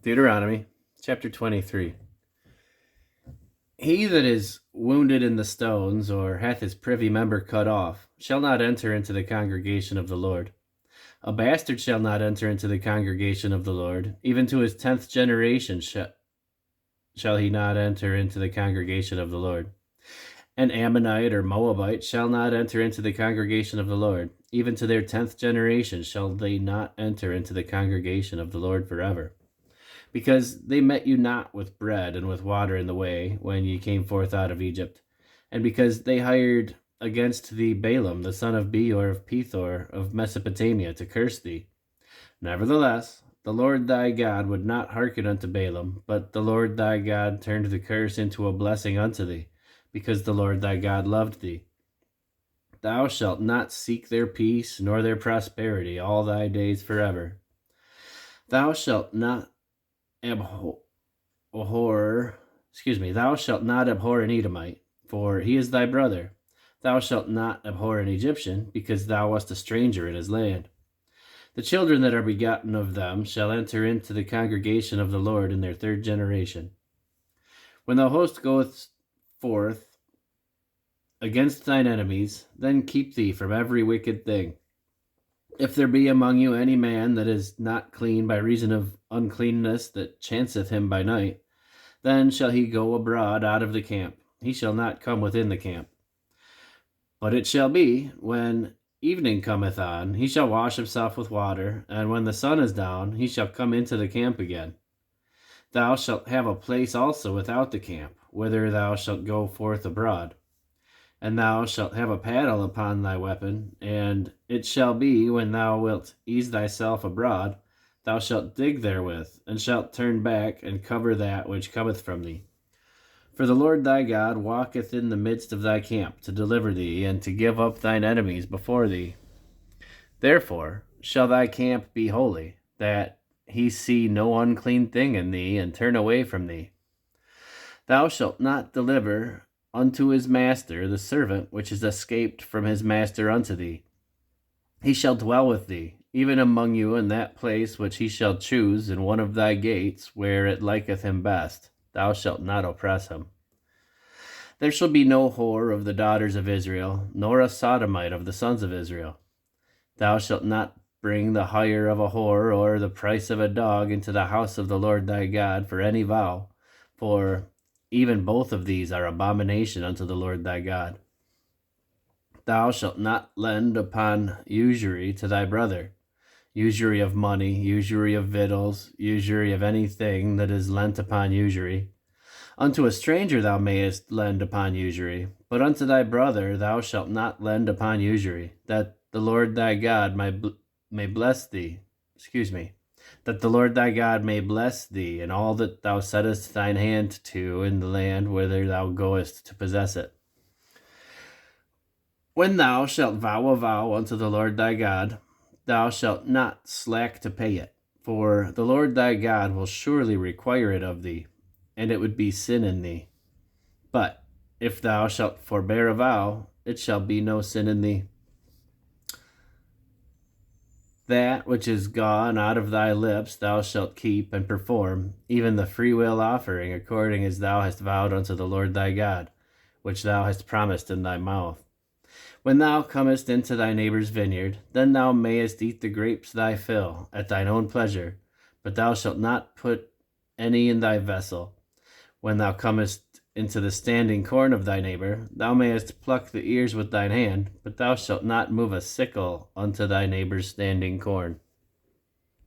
Deuteronomy chapter 23. He that is wounded in the stones, or hath his privy member cut off, shall not enter into the congregation of the Lord. A bastard shall not enter into the congregation of the Lord. Even to his 10th generation shall he not enter into the congregation of the Lord. An Ammonite or Moabite shall not enter into the congregation of the Lord. Even to their 10th generation shall they not enter into the congregation of the Lord forever. Because they met you not with bread and with water in the way, when ye came forth out of Egypt, and because they hired against thee Balaam the son of Beor of Pethor of Mesopotamia to curse thee. Nevertheless, the Lord thy God would not hearken unto Balaam, but the Lord thy God turned the curse into a blessing unto thee, because the Lord thy God loved thee. Thou shalt not seek their peace nor their prosperity all thy days forever. Thou shalt not abhor an Edomite, for he is thy brother. Thou shalt not abhor an Egyptian, because thou wast a stranger in his land. The children that are begotten of them shall enter into the congregation of the Lord in their 3rd generation. When the host goeth forth against thine enemies, then keep thee from every wicked thing. If there be among you any man that is not clean by reason of uncleanness that chanceth him by night, then shall he go abroad out of the camp. He shall not come within the camp. But it shall be, when evening cometh on, he shall wash himself with water, and when the sun is down, he shall come into the camp again. Thou shalt have a place also without the camp, whither thou shalt go forth abroad. And thou shalt have a paddle upon thy weapon, and it shall be, when thou wilt ease thyself abroad, thou shalt dig therewith, and shalt turn back, and cover that which cometh from thee. For the Lord thy God walketh in the midst of thy camp, to deliver thee, and to give up thine enemies before thee. Therefore shall thy camp be holy, that he see no unclean thing in thee, and turn away from thee. Thou shalt not deliver unto his master the servant which is escaped from his master unto thee. He shall dwell with thee, even among you, in that place which he shall choose in one of thy gates, where it liketh him best. Thou shalt not oppress him. There shall be no whore of the daughters of Israel, nor a sodomite of the sons of Israel. Thou shalt not bring the hire of a whore or the price of a dog into the house of the Lord thy God for any vow, for even both of these are abomination unto the Lord thy God. Thou shalt not lend upon usury to thy brother, usury of money, usury of victuals, usury of anything that is lent upon usury. Unto a stranger thou mayest lend upon usury, but unto thy brother thou shalt not lend upon usury, that the Lord thy God may bless thee. That the Lord thy God may bless thee in all that thou settest thine hand to in the land whither thou goest to possess it. When thou shalt vow a vow unto the Lord thy God, thou shalt not slack to pay it, for the Lord thy God will surely require it of thee, and it would be sin in thee. But if thou shalt forbear a vow, it shall be no sin in thee. That which is gone out of thy lips thou shalt keep and perform, even the freewill offering, according as thou hast vowed unto the Lord thy God, which thou hast promised in thy mouth. When thou comest into thy neighbor's vineyard, then thou mayest eat the grapes thy fill, at thine own pleasure, but thou shalt not put any in thy vessel. When thou comest into the standing corn of thy neighbor, thou mayest pluck the ears with thine hand, but thou shalt not move a sickle unto thy neighbor's standing corn.